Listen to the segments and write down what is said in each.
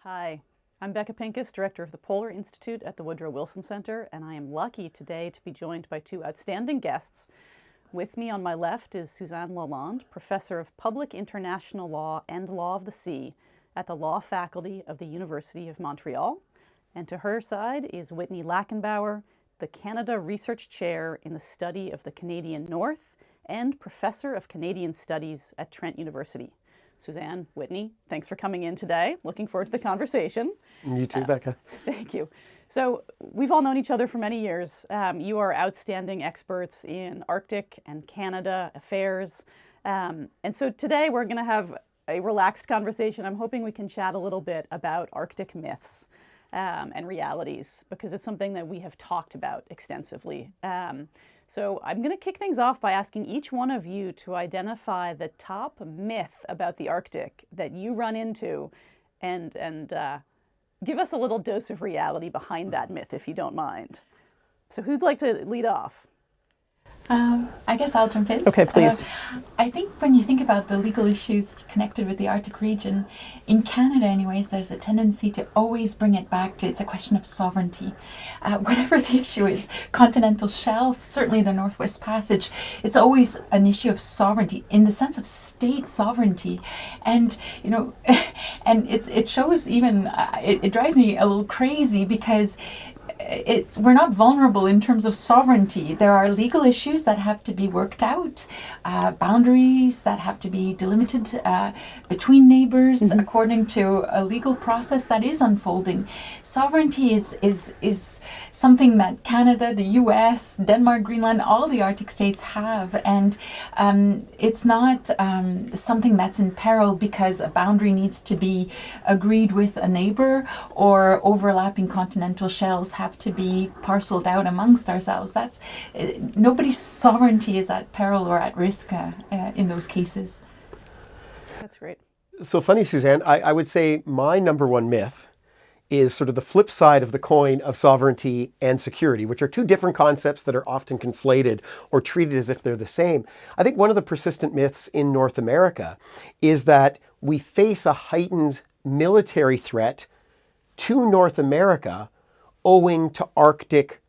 Hi, I'm Becca Pincus, Director of the Polar Institute at the Woodrow Wilson Center, and I am lucky today to be joined by two outstanding guests. With me on my left is Suzanne Lalonde, Professor of Public International Law and Law of the Sea at the Law Faculty of the University of Montreal. And to her side is Whitney Lackenbauer, the Canada Research Chair in the Study of the Canadian North and Professor of Canadian Studies at Trent University. Suzanne, Whitney, thanks for coming in today. Looking forward to the conversation. You too, Becca. Thank you. So we've all known each other for many years. You are outstanding experts in Arctic and Canada affairs. And so today we're going to have a relaxed conversation. I'm hoping we can chat a little bit about Arctic myths and realities, because it's something that we have talked about extensively. So I'm going to kick things off by asking each one of you to identify the top myth about the Arctic that you run into and give us a little dose of reality behind that myth, if you don't mind. So who'd like to lead off? I guess I'll jump in. Okay, please. I think when you think about the legal issues connected with the Arctic region, in Canada anyways, there's a tendency to always bring it back to it's a question of sovereignty. Whatever the issue is, continental shelf, certainly the Northwest Passage, it's always an issue of sovereignty in the sense of state sovereignty. And, you know, and it shows even, it drives me a little crazy because we're not vulnerable in terms of sovereignty. There are legal issues that have to be worked out, boundaries that have to be delimited between neighbors according to a legal process that is unfolding. Sovereignty is something that Canada, the US, Denmark, Greenland, all the Arctic states have, and it's not something that's in peril because a boundary needs to be agreed with a neighbor or overlapping continental shelves have to be parceled out amongst ourselves. That's nobody's sovereignty is at peril or at risk in those cases. That's great. So funny, Suzanne, I would say my number one myth is sort of the flip side of the coin of sovereignty and security, which are two different concepts that are often conflated or treated as if they're the same. I think one of the persistent myths in North America is that we face a heightened military threat to North America owing to Arctic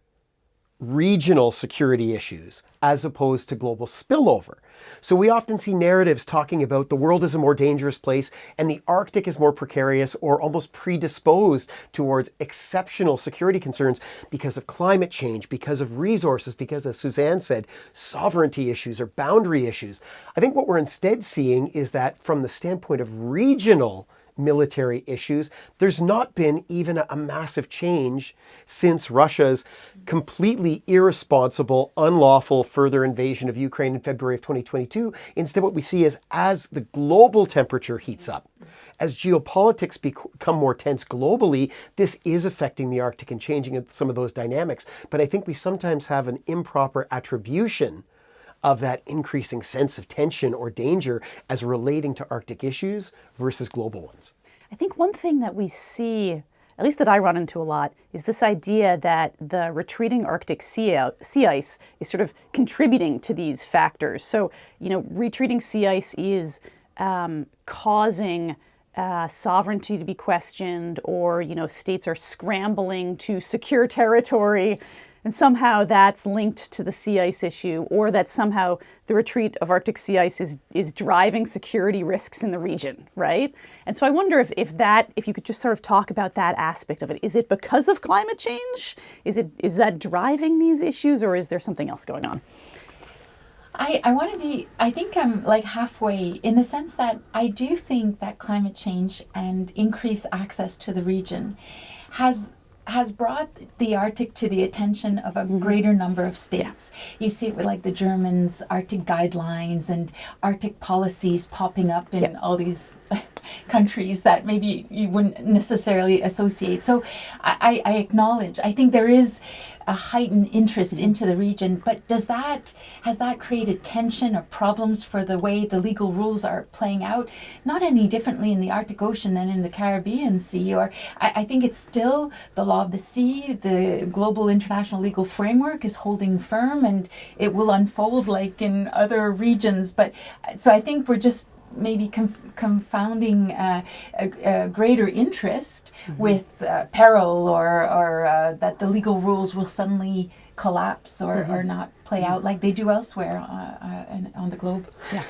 regional security issues as opposed to global spillover. So we often see narratives talking about the world is a more dangerous place and the Arctic is more precarious or almost predisposed towards exceptional security concerns because of climate change, because of resources, because, as Suzanne said, sovereignty issues or boundary issues. I think what we're instead seeing is that from the standpoint of regional military issues, there's not been even a massive change since Russia's completely irresponsible, unlawful further invasion of Ukraine in February of 2022. Instead, what we see is as the global temperature heats up, as geopolitics become more tense globally, this is affecting the Arctic and changing some of those dynamics. But I think we sometimes have an improper attribution of that increasing sense of tension or danger as relating to Arctic issues versus global ones. I think one thing that we see, at least that I run into a lot, is this idea that the retreating Arctic sea ice is sort of contributing to these factors. So, you know, retreating sea ice is causing sovereignty to be questioned, or, you know, states are scrambling to secure territory. And somehow that's linked to the sea ice issue, or that somehow the retreat of Arctic sea ice is driving security risks in the region, right? And so I wonder if you could just sort of talk about that aspect of it. Is it because of climate change? Is that driving these issues, or is there something else going on? I think I'm like halfway in the sense that I do think that climate change and increased access to the region has brought the Arctic to the attention of a greater number of states. Yeah. You see it with like the Germans' Arctic guidelines and Arctic policies popping up in all these countries that maybe you wouldn't necessarily associate. So I acknowledge, I think there is a heightened interest into the region, but has that created tension or problems for the way the legal rules are playing out? Not any differently in the Arctic Ocean than in the Caribbean Sea, or I think it's still the law of the sea, the global international legal framework is holding firm, and it will unfold like in other regions. But so I think we're just maybe confounding a greater interest with peril or that the legal rules will suddenly collapse or not play out like they do elsewhere on the globe. Yeah.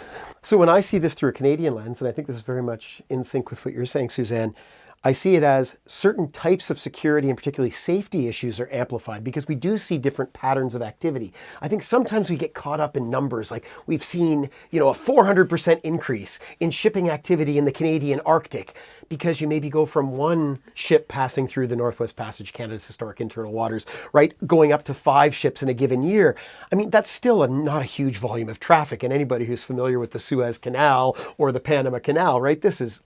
So when I see this through a Canadian lens, and I think this is very much in sync with what you're saying, Suzanne, I see it as certain types of security and particularly safety issues are amplified because we do see different patterns of activity. I think sometimes we get caught up in numbers, like we've seen, a 400% increase in shipping activity in the Canadian Arctic because you maybe go from one ship passing through the Northwest Passage, Canada's historic internal waters, right, going up to 5 ships in a given year. I mean, that's still not a huge volume of traffic. And anybody who's familiar with the Suez Canal or the Panama Canal, right, this is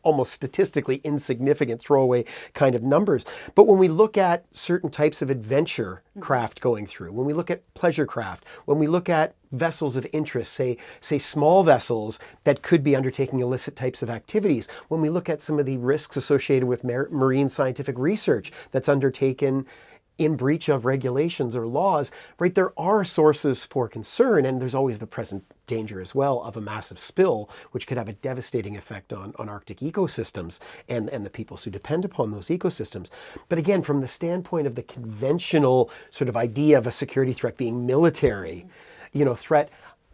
almost statistically insignificant throwaway kind of numbers. But when we look at certain types of adventure craft going through, when we look at pleasure craft, when we look at vessels of interest, say small vessels that could be undertaking illicit types of activities, when we look at some of the risks associated with marine scientific research that's undertaken in breach of regulations or laws, right, there are sources for concern, and there's always the present danger as well of a massive spill, which could have a devastating effect on Arctic ecosystems and the peoples who depend upon those ecosystems. But again, from the standpoint of the conventional sort of idea of a security threat being military, threat,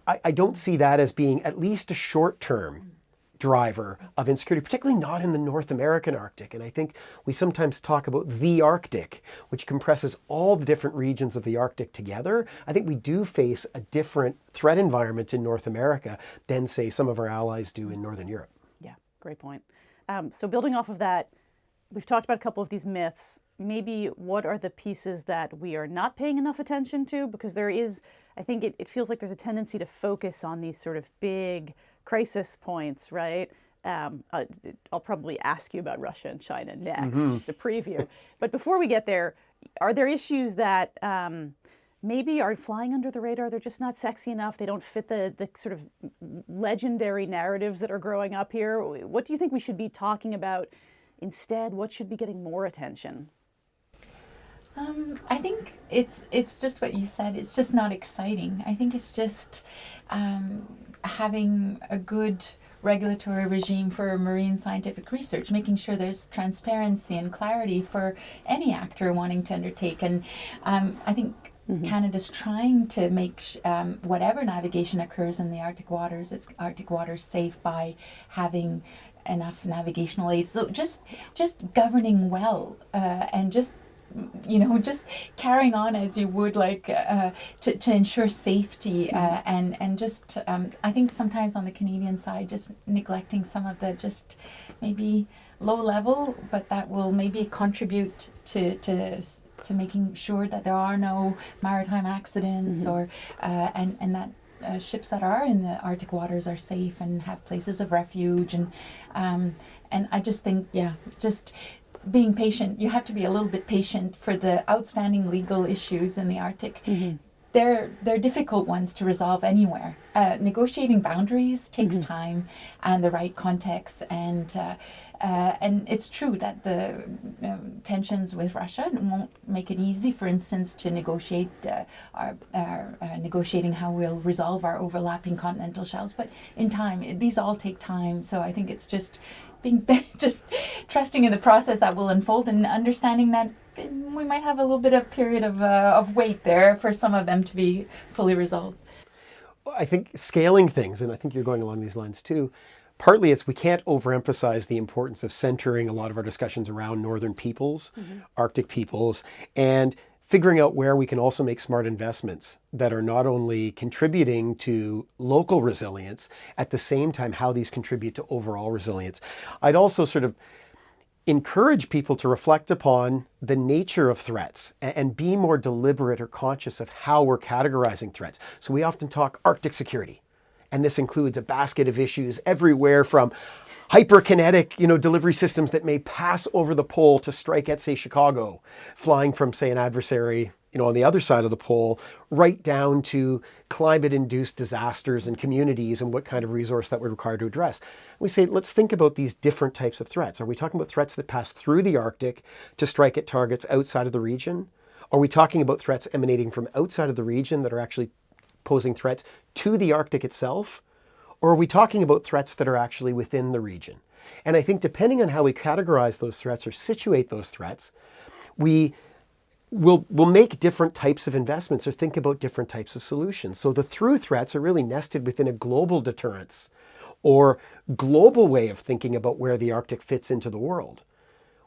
I don't see that as being at least a short-term driver of insecurity, particularly not in the North American Arctic. And I think we sometimes talk about the Arctic, which compresses all the different regions of the Arctic together. I think we do face a different threat environment in North America than, say, some of our allies do in Northern Europe. Yeah, great point. So building off of that, we've talked about a couple of these myths. Maybe what are the pieces that we are not paying enough attention to? Because there is, I think it feels like there's a tendency to focus on these sort of big crisis points, right? I'll probably ask you about Russia and China next, just a preview. But before we get there, are there issues that maybe are flying under the radar? They're just not sexy enough. They don't fit the sort of legendary narratives that are growing up here. What do you think we should be talking about instead? What should be getting more attention? I think it's just what you said. It's just not exciting. I think it's just having a good regulatory regime for marine scientific research, making sure there's transparency and clarity for any actor wanting to undertake. And I think Canada's trying to make whatever navigation occurs in the Arctic waters, its Arctic waters safe by having enough navigational aids. So just governing well and just carrying on as you would to ensure safety and just I think sometimes on the Canadian side just neglecting some of the just maybe low level, but that will maybe contribute to making sure that there are no maritime accidents or and that ships that are in the Arctic waters are safe and have places of refuge and I just think just being patient. You have to be a little bit patient for the outstanding legal issues in the Arctic. They're difficult ones to resolve anywhere. Negotiating boundaries takes time and the right context, and it's true that the tensions with Russia won't make it easy, for instance, to negotiate negotiating how we'll resolve our overlapping continental shelves. But in time, these all take time. So I think it's just just trusting in the process that will unfold and understanding that we might have a little bit of period of wait there for some of them to be fully resolved. I think scaling things, and I think you're going along these lines too, partly it's we can't overemphasize the importance of centering a lot of our discussions around northern peoples, Arctic peoples, and figuring out where we can also make smart investments that are not only contributing to local resilience, at the same time how these contribute to overall resilience. I'd also sort of encourage people to reflect upon the nature of threats and be more deliberate or conscious of how we're categorizing threats. So we often talk Arctic security, and this includes a basket of issues everywhere from hyperkinetic, delivery systems that may pass over the pole to strike at, say, Chicago, flying from, say, an adversary, on the other side of the pole, right down to climate-induced disasters and communities and what kind of resource that would require to address. We say, let's think about these different types of threats. Are we talking about threats that pass through the Arctic to strike at targets outside of the region? Are we talking about threats emanating from outside of the region that are actually posing threats to the Arctic itself? Or are we talking about threats that are actually within the region? And I think depending on how we categorize those threats or situate those threats, we'll make different types of investments or think about different types of solutions. So the through threats are really nested within a global deterrence or global way of thinking about where the Arctic fits into the world.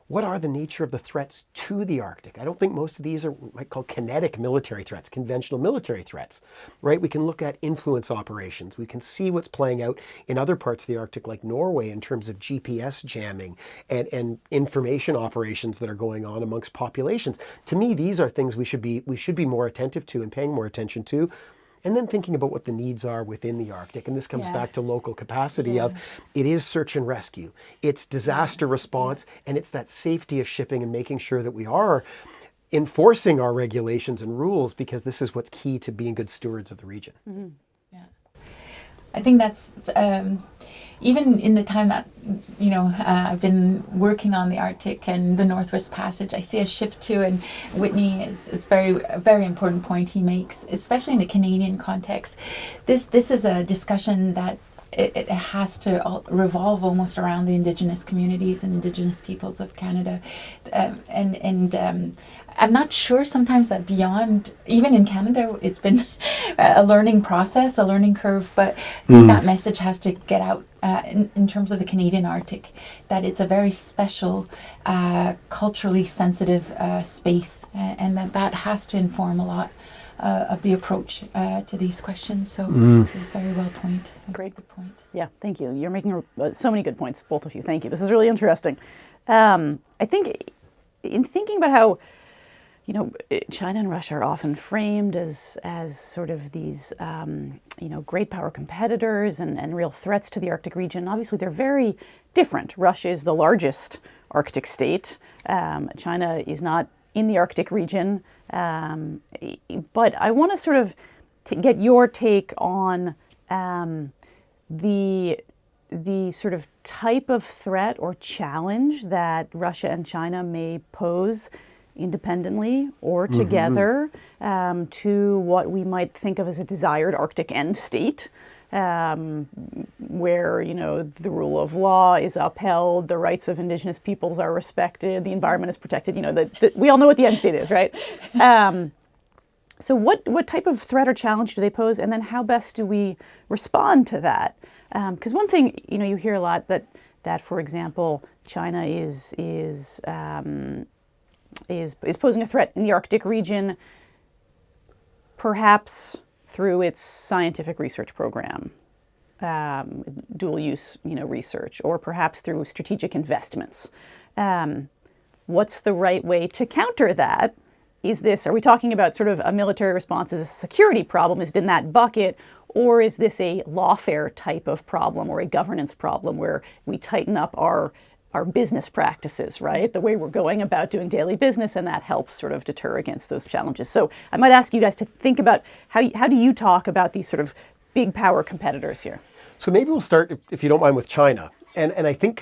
What are the nature of the threats to the Arctic? I don't think most of these are what we might call kinetic military threats, conventional military threats, right? We can look at influence operations. We can see what's playing out in other parts of the Arctic, like Norway, in terms of GPS jamming and information operations that are going on amongst populations. To me, these are things we should be more attentive to and paying more attention to. And then thinking about what the needs are within the Arctic. And this comes back to local capacity of it is search and rescue, it's disaster response, and it's that safety of shipping and making sure that we are enforcing our regulations and rules, because this is what's key to being good stewards of the region. Mm-hmm. Yeah. I think that's even in the time that I've been working on the Arctic and the Northwest Passage, I see a shift too. And Whitney is a very important point he makes, especially in the Canadian context. This is a discussion that it has to revolve almost around the Indigenous communities and Indigenous peoples of Canada, and I'm not sure sometimes that beyond, even in Canada, it's been a learning process, a learning curve, but I think that message has to get out in terms of the Canadian Arctic, that it's a very special, culturally sensitive space, and that has to inform a lot of the approach to these questions. So it's very well point. Great. Good point. Yeah, thank you. You're making so many good points, both of you. Thank you. This is really interesting. I think in thinking about how China and Russia are often framed as sort of these great power competitors and real threats to the Arctic region. Obviously, they're very different. Russia is the largest Arctic state. China is not in the Arctic region. But I want to sort of get your take on the sort of type of threat or challenge that Russia and China may pose independently or together to what we might think of as a desired Arctic end state, where the rule of law is upheld, the rights of Indigenous peoples are respected, the environment is protected. We all know what the end state is, right? So what type of threat or challenge do they pose, and then how best do we respond to that? Because one thing you hear a lot that for example China is posing a threat in the Arctic region, perhaps through its scientific research program, dual use research, or perhaps through strategic investments. What's the right way to counter that? Are we talking about sort of a military response as a security problem? Is it in that bucket? Or is this a lawfare type of problem or a governance problem where we tighten up our business practices, right? The way we're going about doing daily business, and that helps sort of deter against those challenges. So I might ask you guys to think about how do you talk about these sort of big power competitors here? So maybe we'll start, if you don't mind, with China. And I think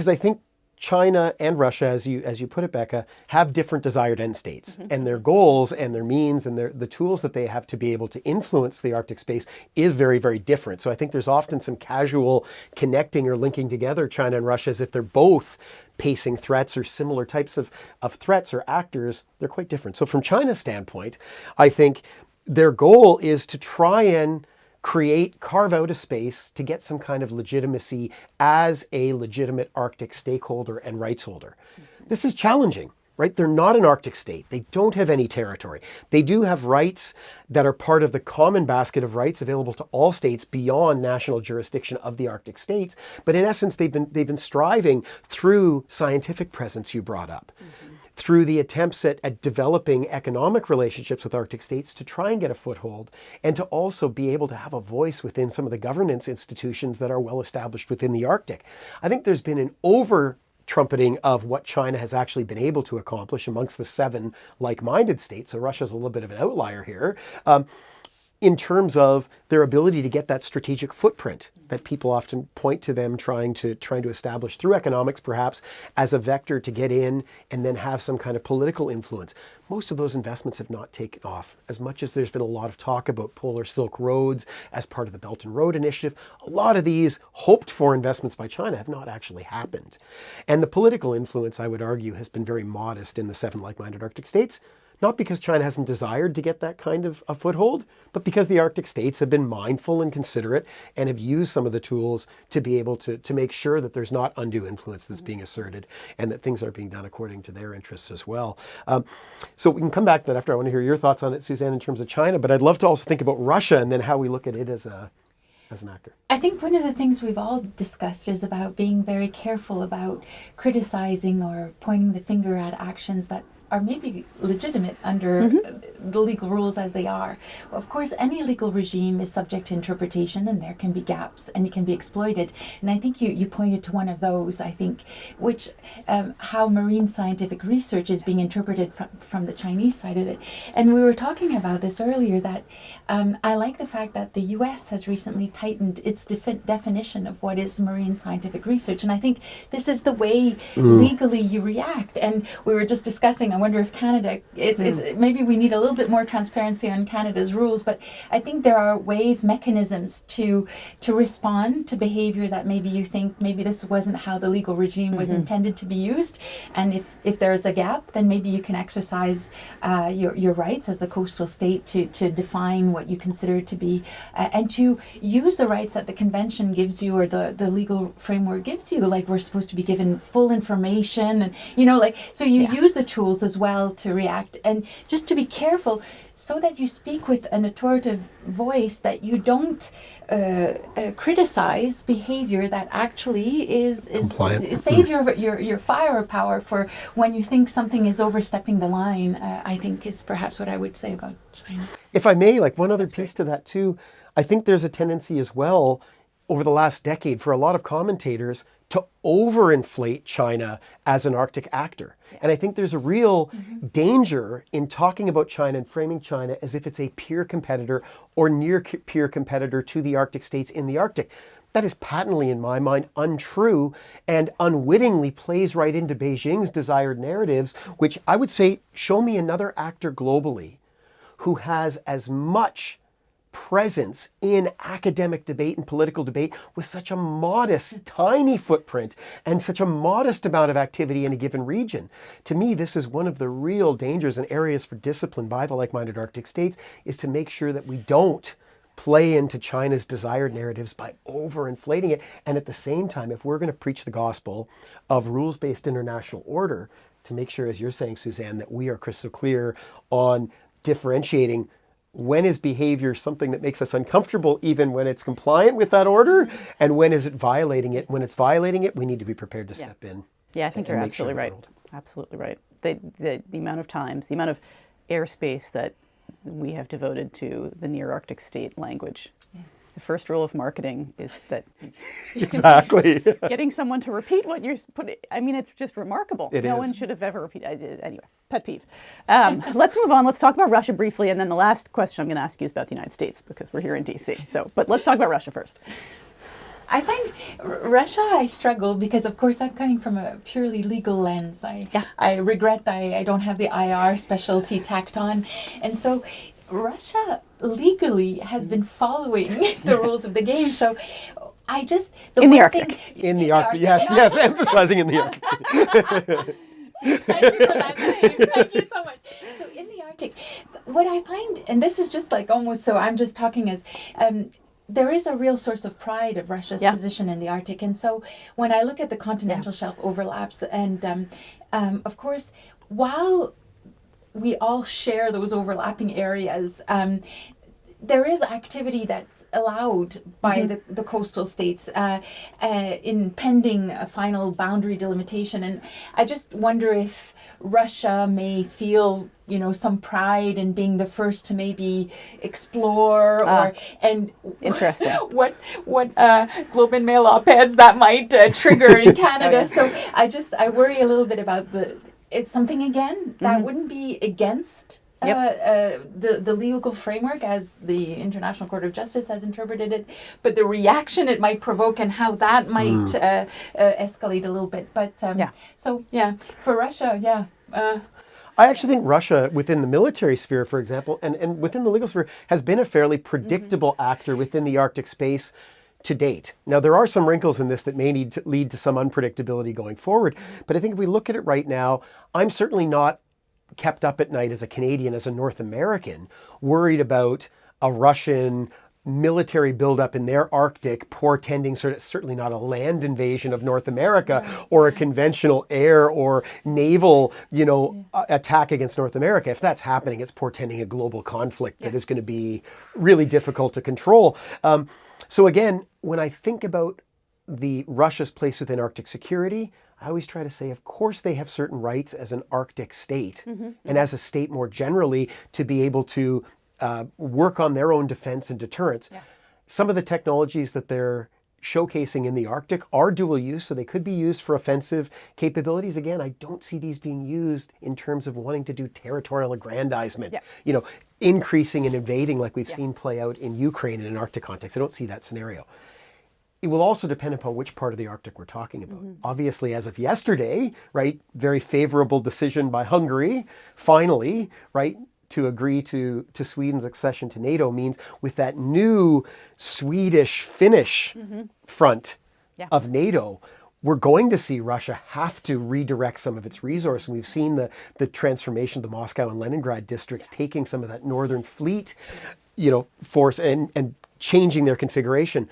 China and Russia, as you put it, Becca, have different desired end states, and their goals and their means and the tools that they have to be able to influence the Arctic space is very, very different. So I think there's often some casual connecting or linking together China and Russia as if they're both pacing threats or similar types of threats or actors. They're quite different. So from China's standpoint, I think their goal is to try and carve out a space to get some kind of legitimacy as a legitimate Arctic stakeholder and rights holder. This is challenging, right? They're not an Arctic state. They don't have any territory. They do have rights that are part of the common basket of rights available to all states beyond national jurisdiction of the Arctic states. But in essence, they've been striving through scientific presence you brought up, through the attempts at developing economic relationships with Arctic states to try and get a foothold, and to also be able to have a voice within some of the governance institutions that are well established within the Arctic. I think there's been an over-trumpeting of what China has actually been able to accomplish amongst the 7 like-minded states, so Russia's a little bit of an outlier here. in terms of their ability to get that strategic footprint that people often point to them trying to establish through economics, perhaps as a vector to get in and then have some kind of political influence. Most of those investments have not taken off. As much as there's been a lot of talk about polar silk roads as part of the Belt and Road Initiative, a lot of these hoped for investments by China have not actually happened. And the political influence, I would argue, has been very modest in the 7 like-minded Arctic states. Not because China hasn't desired to get that kind of a foothold, but because the Arctic states have been mindful and considerate and have used some of the tools to be able to make sure that there's not undue influence that's being asserted and that things are being done according to their interests as well. So we can come back to that after. I want to hear your thoughts on it, Suzanne, in terms of China, but I'd love to also think about Russia and then how we look at it as an actor. I think one of the things we've all discussed is about being very careful about criticizing or pointing the finger at actions that are maybe legitimate under the legal rules as they are. Of course, any legal regime is subject to interpretation, and there can be gaps and it can be exploited. And I think you pointed to one of those, I think, which how marine scientific research is being interpreted from the Chinese side of it. And we were talking about this earlier, that I like the fact that the US has recently tightened its definition of what is marine scientific research. And I think this is the way legally you react. And we were just discussing, I wonder if Canada, it's maybe we need a little bit more transparency on Canada's rules, but I think there are ways, mechanisms to respond to behavior that maybe you think maybe this wasn't how the legal regime was intended to be used. And if there's a gap, then maybe you can exercise your rights as the coastal state to define what you consider to be, and to use the rights that the convention gives you or the legal framework gives you. Like, we're supposed to be given full information, and so you use the tools as well to react, and just to be careful so that you speak with an authoritative voice, that you don't criticize behavior that actually is save your firepower for when you think something is overstepping the line. I think is perhaps what I would say about China. If I may, one other piece to that too, I think there's a tendency as well over the last decade for a lot of commentators to overinflate China as an Arctic actor. And I think there's a real danger in talking about China and framing China as if it's a peer competitor or near peer competitor to the Arctic states in the Arctic. That is patently, in my mind, untrue and unwittingly plays right into Beijing's desired narratives, which I would say, show me another actor globally who has as much presence in academic debate and political debate with such a modest, tiny footprint and such a modest amount of activity in a given region. To me, this is one of the real dangers and areas for discipline by the like-minded Arctic states, is to make sure that we don't play into China's desired narratives by overinflating it. And at the same time, if we're going to preach the gospel of rules-based international order, to make sure, as you're saying, Suzanne, that we are crystal clear on differentiating when is behavior something that makes us uncomfortable, even when it's compliant with that order, and when is it violating it? When it's violating it, we need to be prepared to step in. Yeah, I think you're absolutely right. Absolutely right. The amount of times, the amount of airspace that we have devoted to the near Arctic state language. Yeah. The first rule of marketing is that exactly getting someone to repeat what you're putting. I mean, it's just remarkable. No one should have ever repeated. I did anyway. Pet peeve. Let's move on. Let's talk about Russia briefly, and then the last question I'm going to ask you is about the United States, because we're here in D.C. But let's talk about Russia first. I find Russia, I struggle because, of course, I'm coming from a purely legal lens. I regret that I don't have the IR specialty tacked on. And so Russia legally has been following the rules of the game. So I just... In the Arctic. In the Arctic, yes, emphasizing in the Arctic. Thank you for that save. Thank you so much. So in the Arctic, what I find, and this is just almost, so I'm just talking as... there is a real source of pride of Russia's position in the Arctic. And so when I look at the continental shelf overlaps, and of course, while we all share those overlapping areas, there is activity that's allowed by the coastal states in pending a final boundary delimitation. And I just wonder if Russia may feel, some pride in being the first to maybe explore interesting. what Globe and Mail op-eds that might trigger in Canada. So I worry a little bit about it's something again that wouldn't be against the legal framework as the International Court of Justice has interpreted it, but the reaction it might provoke and how that might escalate a little bit. But for Russia, I actually think Russia, within the military sphere, for example, and within the legal sphere, has been a fairly predictable actor within the Arctic space to date. Now, there are some wrinkles in this that may need to lead to some unpredictability going forward. But I think if we look at it right now, I'm certainly not kept up at night as a Canadian, as a North American, worried about a Russian military buildup in their Arctic portending certainly not a land invasion of North America or a conventional air or naval, attack against North America. If that's happening, it's portending a global conflict that is going to be really difficult to control. So again, when I think about Russia's place within Arctic security, I always try to say, of course, they have certain rights as an Arctic state and as a state more generally to be able to work on their own defense and deterrence. Yeah. Some of the technologies that they're showcasing in the Arctic are dual use, so they could be used for offensive capabilities. Again, I don't see these being used in terms of wanting to do territorial aggrandizement, increasing and invading like we've seen play out in Ukraine in an Arctic context. I don't see that scenario. It will also depend upon which part of the Arctic we're talking about. Obviously, as of yesterday, right, very favorable decision by Hungary, finally, right, to agree to Sweden's accession to NATO means with that new Swedish-Finnish front of NATO, we're going to see Russia have to redirect some of its resources. And we've seen the transformation of the Moscow and Leningrad districts taking some of that Northern Fleet, force and changing their configuration.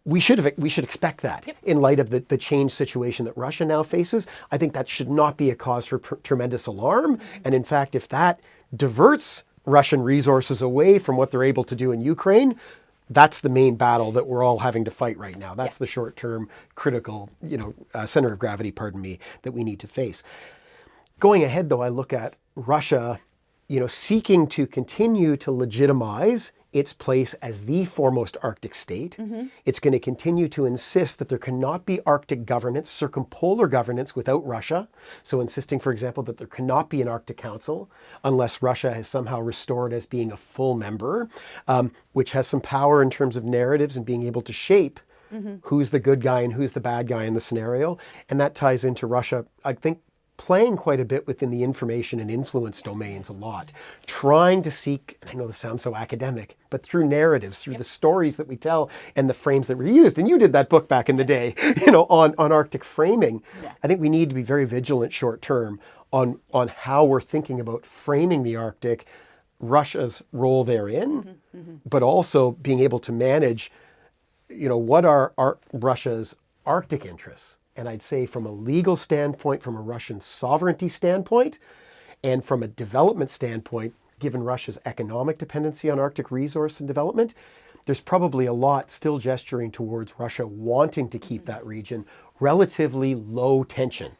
We should expect that in light of the changed situation that Russia now faces. I think that should not be a cause for tremendous alarm. And in fact, if that diverts Russian resources away from what they're able to do in Ukraine, that's the main battle that we're all having to fight right now. That's the short-term critical, center of gravity, that we need to face. Going ahead, though, I look at Russia, seeking to continue to legitimize its place as the foremost Arctic state. It's going to continue to insist that there cannot be Arctic governance, circumpolar governance without Russia. So insisting, for example, that there cannot be an Arctic Council unless Russia has somehow restored as being a full member, which has some power in terms of narratives and being able to shape who's the good guy and who's the bad guy in the scenario. And that ties into Russia, I think, playing quite a bit within the information and influence domains a lot, trying to seek, and I know this sounds so academic, but through narratives, through the stories that we tell and the frames that were used. And you did that book back in the day, on Arctic framing. I think we need to be very vigilant short term on how we're thinking about framing the Arctic, Russia's role therein, but also being able to manage, what are Russia's Arctic interests. And I'd say from a legal standpoint, from a Russian sovereignty standpoint, and from a development standpoint, given Russia's economic dependency on Arctic resource and development, there's probably a lot still gesturing towards Russia wanting to keep that region relatively low tension.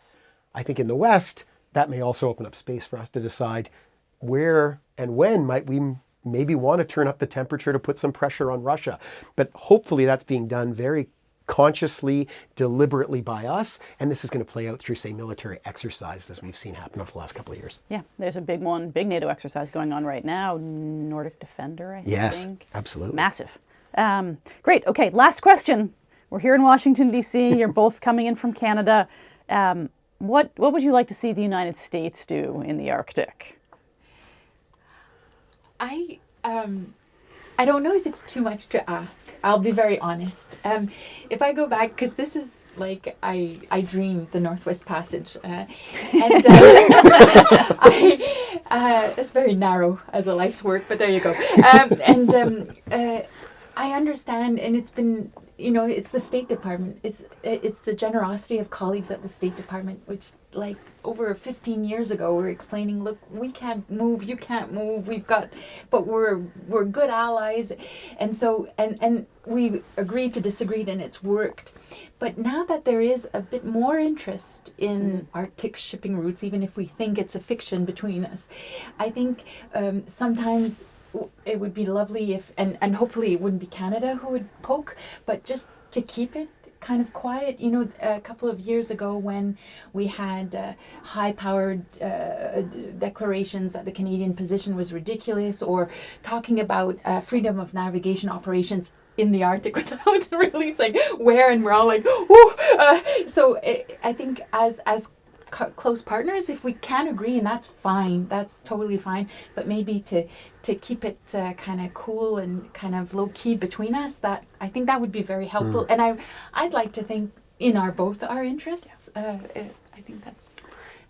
I think in the West, that may also open up space for us to decide where and when might we maybe want to turn up the temperature to put some pressure on Russia. But hopefully that's being done very consciously, deliberately by us, and this is going to play out through, say, military exercises as we've seen happen over the last couple of years. Yeah, there's a big NATO exercise going on right now, Nordic Defender, I think. Yes, absolutely. Massive. Great, okay, last question. We're here in Washington, D.C., you're both coming in from Canada. What would you like to see the United States do in the Arctic? I don't know if it's too much to ask. I'll be very honest. If I go back, because this is like, I dreamed the Northwest Passage. It's very narrow as a life's work, but there you go. I understand, and it's been, it's the State Department. It's the generosity of colleagues at the State Department, which, like, over 15 years ago, we're explaining, look, we can't move, you can't move, but we're good allies, and so, and we agreed to disagree, and it's worked. But now that there is a bit more interest in Arctic shipping routes, even if we think it's a fiction between us, I think sometimes it would be lovely if, and hopefully it wouldn't be Canada who would poke, but just to keep it kind of quiet. You know, a couple of years ago when we had high-powered declarations that the Canadian position was ridiculous, or talking about freedom of navigation operations in the Arctic without really saying where, and we're all like, ooh. So I think as close partners, if we can agree, and that's fine, that's totally fine, but maybe to keep it kind of cool and kind of low key between us, that I think that would be very helpful. And I'd like to think in both our interests. I think that's.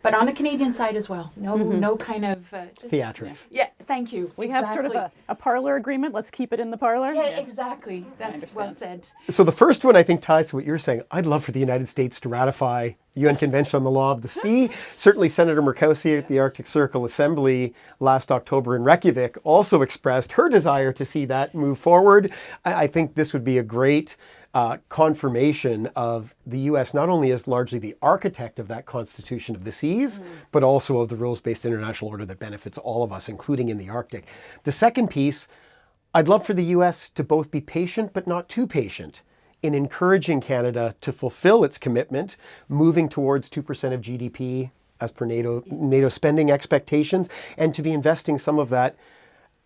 But on the Canadian side as well, no kind of theatrics. Yeah, thank you. We have sort of a parlor agreement. Let's keep it in the parlor. Yeah, exactly. That's well said. So the first one, I think, ties to what you're saying. I'd love for the United States to ratify the UN Convention on the Law of the Sea. Certainly Senator Murkowski at the Arctic Circle Assembly last October in Reykjavik also expressed her desire to see that move forward. I think this would be a great confirmation of the U.S. not only as largely the architect of that Constitution of the Seas, but also of the rules-based international order that benefits all of us, including in the Arctic. The second piece, I'd love for the U.S. to both be patient, but not too patient, in encouraging Canada to fulfill its commitment, moving towards 2% of GDP as per NATO spending expectations, and to be investing some of that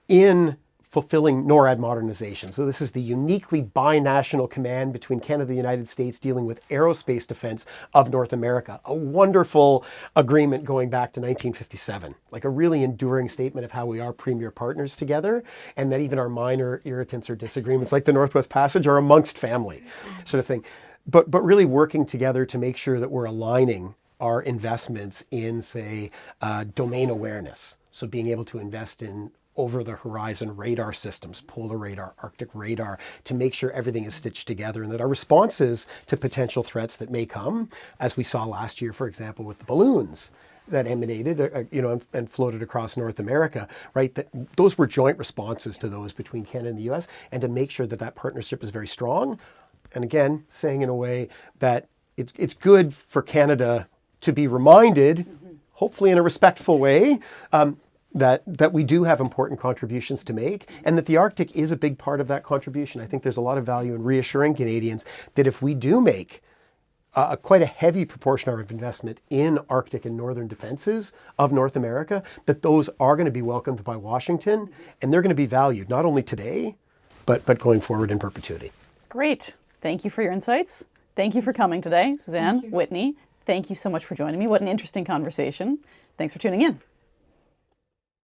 in fulfilling NORAD modernization. So this is the uniquely binational command between Canada and the United States dealing with aerospace defense of North America. A wonderful agreement going back to 1957, like a really enduring statement of how we are premier partners together, and that even our minor irritants or disagreements like the Northwest Passage are amongst family sort of thing. But really working together to make sure that we're aligning our investments in, say, domain awareness. So being able to invest in over-the-horizon radar systems, polar radar, Arctic radar, to make sure everything is stitched together and that our responses to potential threats that may come, as we saw last year, for example, with the balloons that emanated, and floated across North America, right? That those were joint responses to those between Canada and the U.S., and to make sure that that partnership is very strong. And again, saying in a way that it's good for Canada to be reminded, hopefully in a respectful way, that we do have important contributions to make, and that the Arctic is a big part of that contribution. I think there's a lot of value in reassuring Canadians that if we do make quite a heavy proportion of our investment in Arctic and northern defenses of North America, that those are going to be welcomed by Washington, and they're going to be valued not only today, but going forward in perpetuity. Great. Thank you for your insights. Thank you for coming today, Suzanne, Whitney. Thank you so much for joining me. What an interesting conversation. Thanks for tuning in.